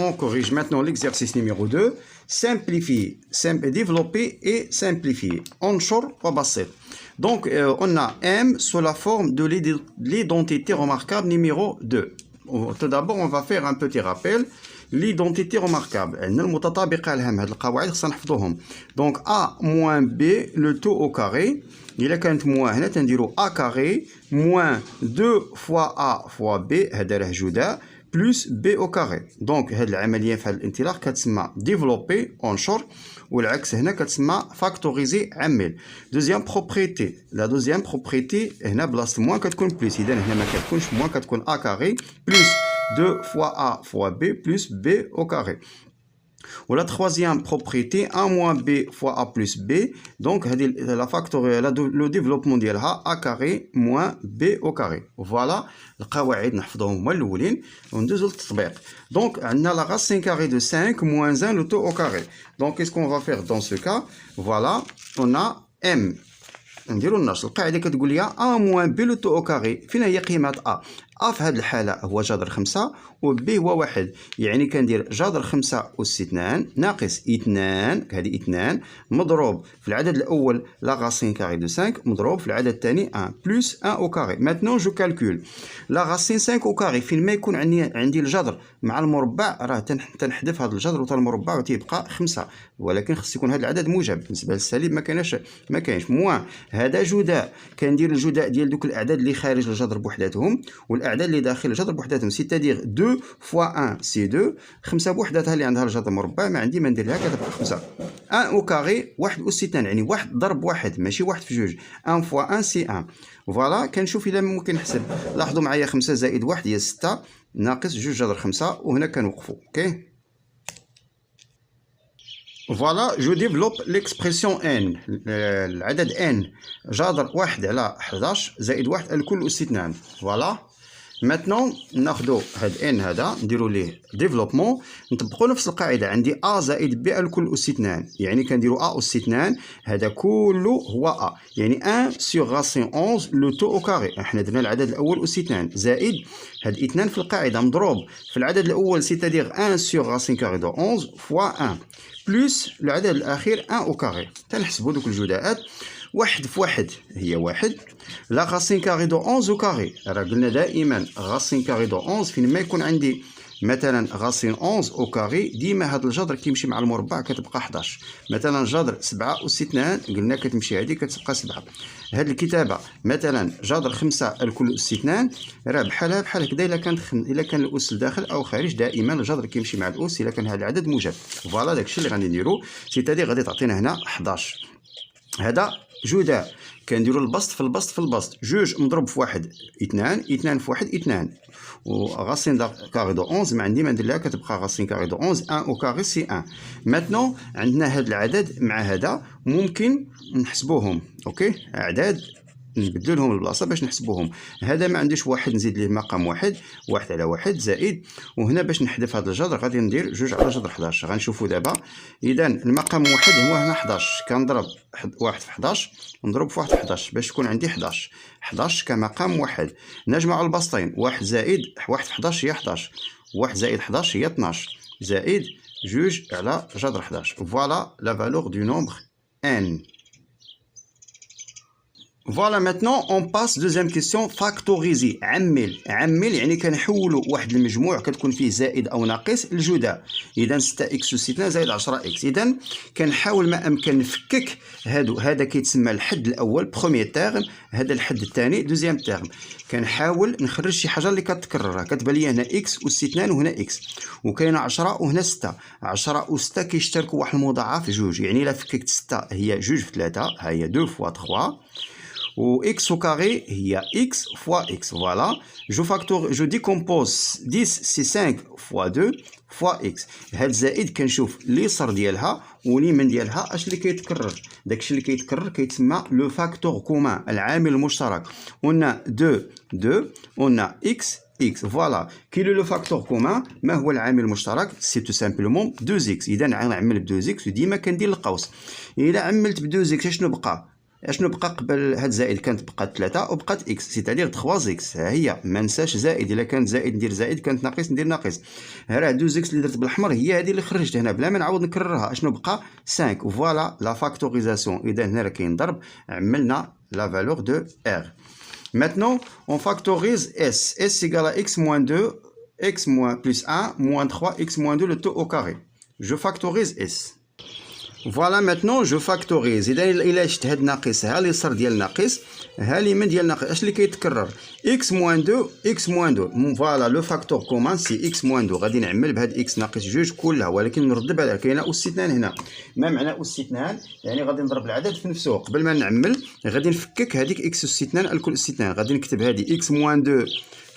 on corrige maintenant l'exercice numéro 2. Simplifier, développer et simplifier. انشر وبسط. Donc, on a M sous la forme de l'identité remarquable numéro 2. Tout d'abord, on va faire un petit rappel. L'identité remarquable. المتطابقة الهام. هاد القواعد خصنا نحفظوهم. Donc, A moins B, le tout au carré. إلا كانت moins هنا تنديرو A carré moins 2 fois A fois B. هذا راه جداء. plus B au carré. Donc, هاد العملية في هاد الانطلاق كتسمى développer انشر. والعكس هنا كتسمى فاكتوريزي عمل. دوزيام بروبريتي. لا دوزيام بروبريتي هنا بلاصة موان كتكون بلس. إذا هنا ما كتكونش موان كتكون A carré plus 2 fois A fois B plus B au carré. Ou la troisième propriété, A moins B fois A plus B. Donc, le développement de A carré moins B au carré. Voilà, القواعد نحفظهم هما الأولين وندوزو للتطبيق. Donc, on a la racine carrée de 5 moins 1 le tout au carré. Donc, qu'est-ce qu'on va faire dans ce cas? Voilà, on a M. نديرو النشر. القاعدة كتقول لي A moins B le tout au carré. فين هي قيمة A؟ A في هذه الحالة هو جذر 5 و B هو 1. يعني كندير جذر 5 أس 2 ناقص 2 هذه 2 مضروب في العدد الأول لا غاسين كاري دو 5 مضروب في العدد الثاني 1 بلس 1 أو كاري. ماتنون جو كالكول لا غاسين 5 أو كاري. فين ما يكون عندي الجذر مع المربع راه تنحذف هذا الجذر وتا المربع وتيبقى 5. ولكن خص يكون هذا العدد موجب. بالنسبة للسالب ما كاينش موان. هذا جداء كندير الجداء ديال دوك الأعداد اللي خارج الجذر بوحداتهم والأعداد اللي داخل الجذر بوحداتهم. سيتادير 2 فوا 1 سي 2. 5 بوحداتها اللي عندها الجذر مربع ما عندي ما نديرها كتبقى 5. 1 او كاري 1 أس 2 يعني 1 ضرب 1 ماشي 1 في جوج. 1 فوا 1 سي 1. فوالا كنشوف إلا ممكن نحسب. لاحظوا معايا 5 زائد 1 هي 6 ناقص جوج جذر 5 وهنا كنوقفوا. اوكي. Voilà, je développe l'expression n. العدد n جذر 1 على 11 زائد 1 الكل أس 2. Voilà. Maintenant ناخدو هاد n هذا نديرو ليه ديفلوبمون نطبقو نفس القاعدة. عندي a زائد b الكل أس 2 يعني كنديرو a أس 2 هذا كله هو a يعني 1 sur racine 11 لو تو أو كاري. احنا درنا العدد الأول أس 2 زائد هاد 2 في القاعدة مضروب في العدد الأول سيتادير 1 sur racine carré de 11 fois 1 بلس العدد الأخير 1 أو كاري. تنحسبو دوك الجداءات. 1 في 1 هي 1. لا غاسين كاري دو 11 أو كاري. راه قلنا دائما غاسين كاري دو 11 فين ما يكون عندي مثلا غاسين 11 أو كاري ديما هذا الجذر كيمشي مع المربع كتبقى 11. مثلا جذر 7 أس 2 قلنا كتمشي هذه كتبقى 7. هذه الكتابة مثلا جذر 5 الكل أس 2 راه بحال هكذا. إلا كان الأس داخل أو خارج دائما الجذر كيمشي مع الأس إلا كان هذا العدد موجب. فوالا داكشي اللي غادي نديرو. سيتادير غادي تعطينا هنا 11. هذا جداء كنديرو البسط في البسط في البسط. جوج مضروب في 1 2 2 في 1 2 وغاسين كاري دو 11 ما عندي ما ندير لها كتبقى غاسين كاري دو 11 1 او كاري سي 1. ماتنون عندنا هذا العدد مع هذا ممكن نحسبوهم. اوكي اعداد نبدلو لهم البلاصه باش نحسبوهم. هذا ما عنديش واحد نزيد ليه مقام 1 على 1 زائد وهنا باش نحذف هذا الجذر غادي ندير 2 على جذر 11. غنشوفوا دابا اذا المقام 1 هو هنا 11 كنضرب 1 في 11 نضرب في 1 في 11 باش تكون عندي 11 كمقام 1. نجمع البسطين 1 زائد 1 في 11 هي 11 1 زائد 11 هي 12 زائد 2 على جذر 11. فوالا لا فالور دو نومبر n. Voilà, maintenant on passe deuxième question factoriser. عمل يعني كنحولوا واحد المجموع كتكون فيه زائد او ناقص الجداء. اذا 6 اكس أس 2 زائد 10 اكس. اذا كنحاول ما امكن نفكك هذا كيتسمى الحد الاول بروميير تيرم. هذا الحد الثاني دوزيام تيرم. كنحاول نخرج شي حاجه اللي كتكرر. كتبان لي هنا اكس أس 2 وهنا اكس وكاينه 10 وهنا 6. 10 و 6 كيشتركوا واحد المضاعف جوج. يعني الا فككت 6 هي 2 في 3 ها هي 2 فوا 3 و x au carré هي x fois x. Voilà, je décompose 10 c'est 5 fois 2 fois x. هاد زائد كنشوف اليسار ديالها واليمين ديالها اش اللي كيتكرر. داكشي اللي كيتكرر كيتسمى لو فاكتور كومان العامل المشترك. قلنا 2 قلنا x. فوالا كي لو فاكتور كومان ما هو العامل المشترك؟ سي تو سامبلومون 2x. اذا نعمل ب 2x وديما كندير القوس. الا عملت ب 2x شنو بقى؟ اشنو بقى قبل هاد زائد؟ كانت بقات 3 وبقات اكس، سيتادير 3 اكس. ها هي ما نساش زائد، الا كانت زائد ندير زائد، كانت ناقص ندير ناقص. راه 2 اكس اللي درت بالاحمر هي هذه اللي خرجت هنا بلا ما نعاود نكررها. اشنو بقى؟ 5. فوالا لا فاكتوريزاسيون. اذا هنا راه كاين ضرب، عملنا لا فالور دو ار. Maintenant, on factorise S. S égale à x moins 2, x moins plus 1, moins 3, x moins 2, le tout au carré. Je factorise S. Voilà, maintenant je factorise. إذا إلا شفت هاد ناقص، ها اليسار ديال ناقص، ها اليمين ديال ناقص، اش اللي كيتكرر؟ x moins 2 x moins 2. فوالا لو فاكتور كومان سي x moins 2. غادي نعمل بهاد x ناقص جوج كلها، ولكن نرد بالها كاينه أس اثنان هنا. ما معنى أس اثنان؟ يعني غادي نضرب العدد في نفسه. قبل ما نعمل غادي نفكك هذيك x أس اثنان الكل أس اثنان. غادي نكتب هذه x moins 2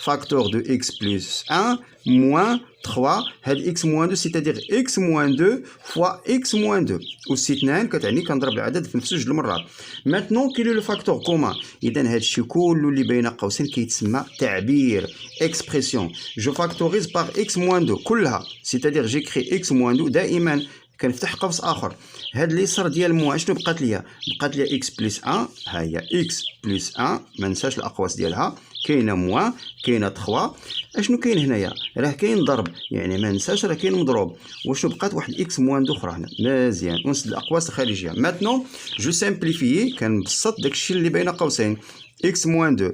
facteur de x plus 1 moins 3. هاد x moins 2 c'est-à-dire x moins 2 fois x moins 2 أس 2 كتعني كنضرب العدد في نفسه جوج المرات. maintenant quel est le facteur commun؟ إذا هادشي كله اللي بين قوسين كيتسمى تعبير expression. je factorise par x moins 2 كلها، c'est-à-dire j'écris x moins 2 دائما كنفتح قوس اخر. هاد اليسار ديال موان شنو بقات ليا؟ بقات ليا اكس بلس 1. ها هي اكس بلس 1، ما ننساش الاقواس ديالها. كاينه موان، كاينه 3. اشنو كاين هنايا؟ راه كاين ضرب، يعني ما ننساش راه كاين مضروب. وشنو بقات؟ واحد اكس موان 2 اخرى هنا. مزيان، ونسد الاقواس الخارجيه. ماتنون جو سامبليفيي، كنبسط داكشي اللي بين قوسين. اكس موان 2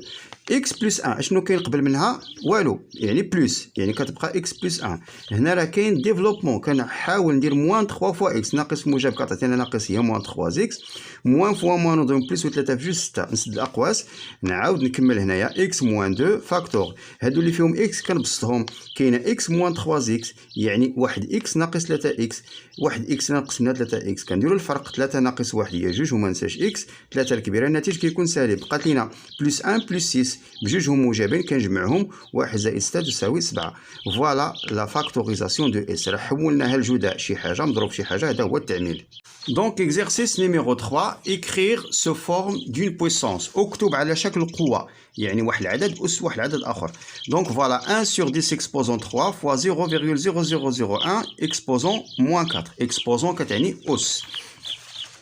اكس بلس 1. اشنو كاين قبل منها؟ والو، يعني بلس، يعني كتبقى اكس بلس 1. هنا راه كاين ديفلوبمون، كنحاول ندير موان 3 فوا اكس. ناقص موجب كتعطينا ناقص هي موان 3 اكس. موان فوا موان نضرب بلس و 3 في جوج 6. نسد الاقواس، نعاود نكمل هنايا اكس موان 2 فاكتور. هادو اللي فيهم اكس كنبسطهم. كاينه اكس موان 3 اكس، يعني 1 اكس ناقص 3 اكس. 1 اكس ناقص منها 3 اكس، كنديروا الفرق. 3 ناقص 1 هي 2 وما ننساش اكس. 3 الكبيره الناتج كيكون سالب. بقات لينا بلس 1 بلس 6 بجوجهم موجبين كنجمعهم. 1 زائد 6 تساوي 7. فوالا لا فاكتوريزاسيون دو اس. راه حولناها لجداء شي حاجه مضروب شي حاجه، هذا هو التعميل. دونك exercice numéro 3 écrire sous forme d'une puissance. اكتب على شكل قوة، يعني واحد العدد أس واحد العدد آخر. دونك فوالا 1 sur 10 exposant 3 fois 0,0001 exposant moins 4. exposant كتعني أس.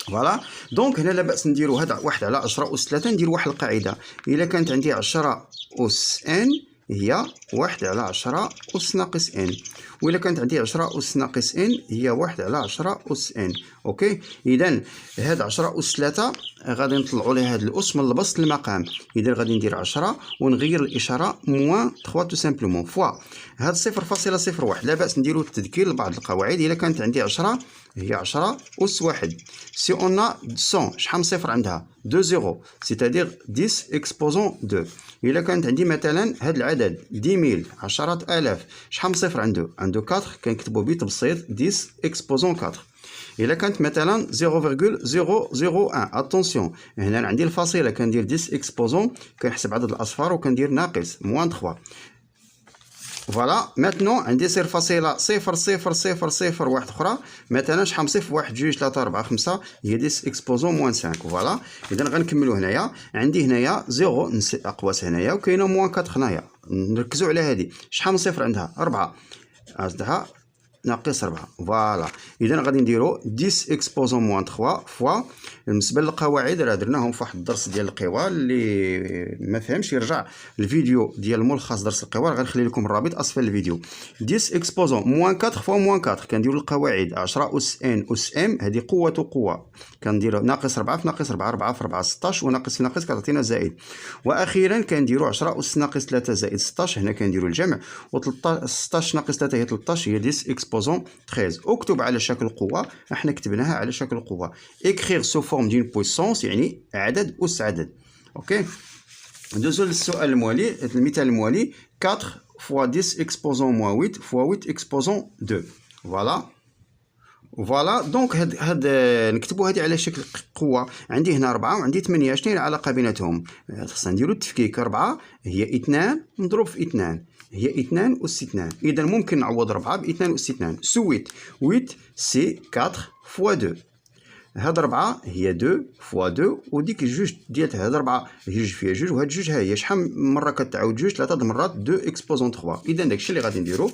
فوالا دونك هنا لا باس نديرو هذا 1 على 10 أس 3. ندير واحد القاعدة، إلا كانت عندي 10 أس n هي 1 على 10 أس ناقص n، وإلا كانت عندي 10 أس ناقص n هي 1 على 10 أس n. أوكي، إذا هاد 10 أس 3 غادي نطلعوا لها هاد الأس من البسط المقام. إذا غادي ندير 10 ونغير الإشارة موان 3 تو سامبلومون فوا هاد 0.01. لا بأس نديرو التذكير لبعض القواعد. إلا كانت عندي 10 هي 10 أس 1. سي أون 100 شحال من صفر عندها؟ 2 زيرو، سيتادير 10 إكسبوزون 2. إلا كانت عندي مثلا هاد العدد 10000 10,000 شحال من صفر عنده؟ عنده 4. كنكتبو بيت بسيط 10 إكسبوزون 4. إلا كانت مثلا 0,001 اتونسيون، هنا عندي الفاصلة كندير 10 إكسبوزون، كنحسب عدد الأصفار وكندير ناقص موان 3. فوالا ماتنون عندي صفر فاصلة 0,000 واحد أخرى، مثلا شحال من صفر؟ 1 2 3 4 5 هي 10 إكسبوزون موان 5. فوالا إذا غنكملو هنايا. عندي هنايا 0 أقواس هنايا، وكاينة موان 4 هنايا. نركزو على هادي. شحال من صفر عندها؟ 4. عندها ناقص 4. فوالا إذا غادي نديرو 10 إكسبوزون موان 3 فوا. بالنسبة للقواعد راه درناهم في واحد الدرس ديال القوى، اللي ما فهمش يرجع الفيديو ديال ملخص درس القوى، غنخلي لكم الرابط اسفل الفيديو. 10 إكسبوزون موان 4 فوا موان 4. كنديرو القواعد 10 أس ان أس ام، هذه قوة قوة. كنديرو ناقص 4 في ناقص 4 4 في 4 16، وناقص في ناقص كتعطينا زائد. واخيرا كنديرو 10 أس ناقص 3 زائد 16، هنا كنديرو الجمع. و 16 ناقص 3 هي 13، هي 10 إكسبوزون 13. اكتب على شكل قوة، احنا كتبناها على شكل قوة. écrire sous forme d'une puissance يعني عدد أس عدد. اوكي، ندوزو للسؤال الموالي، المثال الموالي 4 fois 10 exposant moins 8 fois 8 exposant 2. فوالا دونك هاد نكتبو هادي على شكل قوة. عندي هنا 4 وعندي 8. شنو هي العلاقة بيناتهم؟ خصنا نديرو التفكيك. 4 هي 2 مضروب في 2 هي 2 أس 2. إذا ممكن نعوض 4 ب 2 أس 2. سو 8 سي 4 فوا 2. هاد 4 هي 2 فوا 2، وديك جوج ديالها هاد 4 هي جوج فيها جوج، وهاد جوج ها هي شحال مرة كتعاود؟ جوج 3 مرات 2 إكسبوزون 3. إذا داكشي اللي غادي نديرو.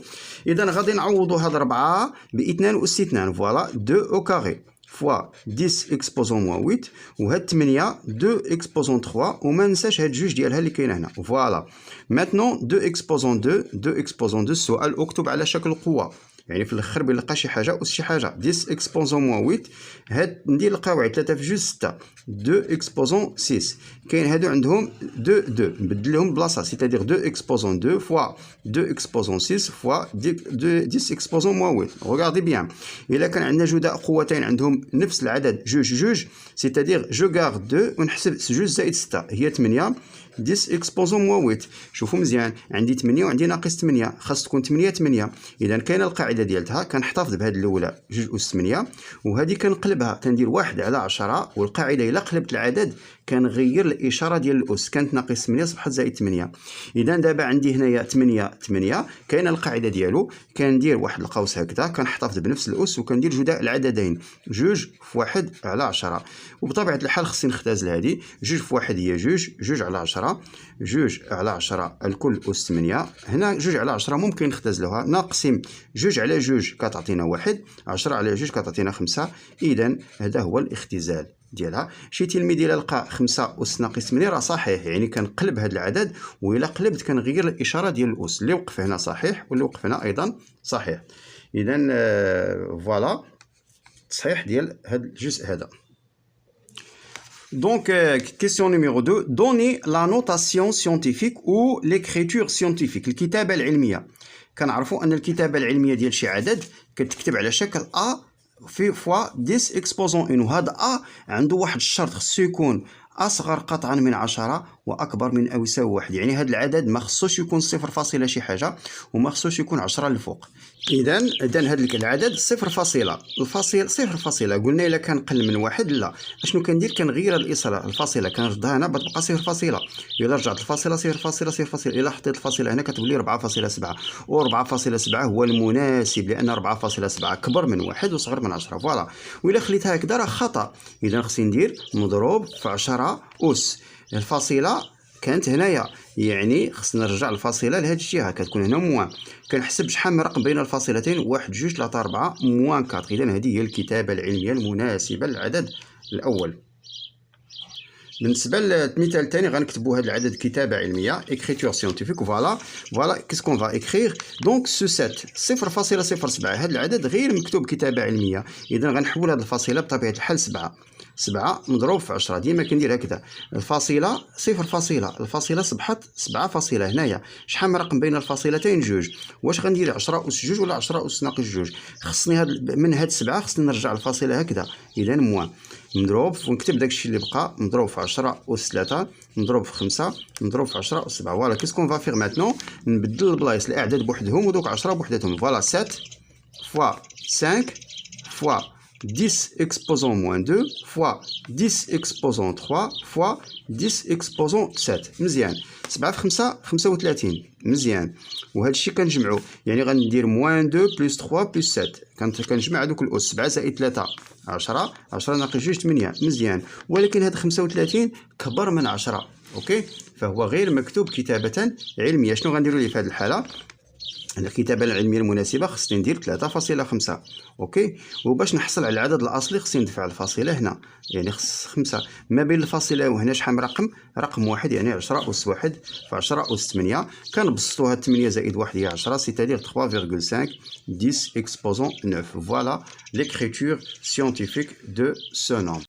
إذا غادي نعوضو هاد 4 ب 2 أس 2. فوالا 2 أو كاري fois 10 exposant moins 8 وهاد 8 2 exposant 3 وما ننساش هاد جوج ديالها اللي كاينه هنا فوالا. maintenant 2 exposant 2 2 exposant 2 السؤال اكتب على شكل قوه، يعني في الاخر بنلقى شي حاجه أس شي حاجه. 10 اكسبوزون موان 8 هاد ندير القواعد 3 في جوج 6 2 اكسبوزون 6 كاين هادو عندهم 2 2 نبدلهم بلاصه سيتادير 2 اكسبوزون 2 فوا 2 اكسبوزون 6 فوا 10 اكسبوزون موان 8. ريغاردي بيان الا كان عندنا جداء قوتين عندهم نفس العدد جوج جوج سيتادير جو غارد 2 ونحسب جوج زائد 6 هي 8 10 اكسبوزون موان 8. شوفوا مزيان عندي 8 وعندي ناقص 8 خاص تكون 8 8. اذا كاينه القاعده ديالتها كنحتفظ بهذه الاولى جوج اس 8 وهذه كنقلبها كندير 1 على 10 والقاعده الا قلبت العدد كنغير الاشاره ديال الاس كانت ناقص 8 صبحت زائد 8. اذا دابا عندي هنايا 8 8 كاينه القاعده ديالو كندير واحد القوس هكذا كنحتفظ بنفس الاس وكندير جداء العددين جوج في 1 على 10 وبطبيعه الحال خصني نختزل هذه جوج في 1 هي جوج جوج على 10 جوج على 10 الكل أس 8. هنا جوج على 10 ممكن نختزلوها نقسم جوج على جوج كتعطينا 1 10 على جوج كتعطينا 5. إذا هذا هو الاختزال ديالها. شي تلميذ إلا لقى 5 أس ناقص 8 راه صحيح، يعني كنقلب هذا العدد وإلا قلبت كنغير الإشارة ديال الأس اللي وقف هنا صحيح واللي وقف هنا أيضا صحيح. إذا فوالا صحيح ديال هذا الجزء هذا. Donc, question numéro 2. Donnez la notation scientifique ou l'écriture scientifique. الكتابة العلمية. كنعرفوا أن الكتابة العلمية ديال شي عدد كتكتب على شكل A في فوا 10 اكسبوزون 1 وهذا A عنده واحد الشرط خصو يكون أصغر قطعا من 10 وأكبر من أو يساوي 1. يعني هذا العدد ما خصوش يكون 0 شي حاجة وما خصوش يكون 10 للفوق. إذا هذا العدد 0 الفاصلة 0 قلنا إلا كان قل من 1 لا أشنو كندير كنغير الإصرار الفاصلة كنردها هنا بتبقى 0. إلا رجعت الفاصلة 0 إلا حطيت الفاصلة هنا كتولي 4.7 و 4.7 هو المناسب لأن 4.7 كبر من 1 وصغر من 10 فوالا. وإلا خليتها هكذا راه خطأ. إذا خصني ندير مضروب في 10 أس. الفاصلة كانت هنايا يعني خصنا نرجع الفاصله لهاد الجهه كتكون هنا موان. كنحسب شحال من رقم بين الفاصلتين 1 2 3 4 موان 4. اذا هذه هي الكتابه العلميه المناسبه للعدد الاول. بالنسبه للمثال الثاني غنكتبوا هذا العدد كتابه علميه écriture scientifique. فوالا qu'est-ce qu'on va écrire donc ce 7 0.07 هذا العدد غير مكتوب كتابه علميه. اذا غنحول هذه الفاصله بطبيعه الحال 7 مضروب في 10 ديما كندير هكذا. الفاصله 0 الفاصله صبحت 7 هنايا شحال من رقم بين الفاصلتين جوج. واش غندير 10 أس جوج ولا 10 أس ناقص جوج؟ خصني من هاد 7 خصني نرجع الفاصله هكذا. اذا موان مضروب ونكتب داكشي اللي بقى مضروب في 10 أس 3 مضروب في 5 مضروب في 10 أس 7. فوالا كيسكون فا فيغ ماتنون نبدل البلايص الاعداد بوحدهم ودوك 10 بوحداتهم. فوالا 7 فوا 5 فوا 10 exposant moins 2 fois 10 exposant 3 fois 10 exposant 7. مزيان 7 في 5 35 مزيان. وهذا الشيء كنجمعو يعني غندير موان 2 بلس 3 بلس 7 كنجمع هذوك الأس 7 زائد 3 10 ناقص 2 8 مزيان. ولكن هذا 35 كبر من 10 اوكي فهو غير مكتوب كتابة علمية. شنو غنديرو ليه في هذه الحالة؟ الكتابة العلمية المناسبة خصني ندير 3.5 اوكي. وباش نحصل على العدد الاصلي خصني ندفع الفاصلة هنا يعني خص 5 ما بين الفاصلة وهنا شحال من رقم 1 يعني 10 أس 1 في 10 أس 8 كنبسطوها 8 زائد 1 هي 10 سيتادير 3.5 10 exposant 9. Voilà l'écriture scientifique de ce nombre.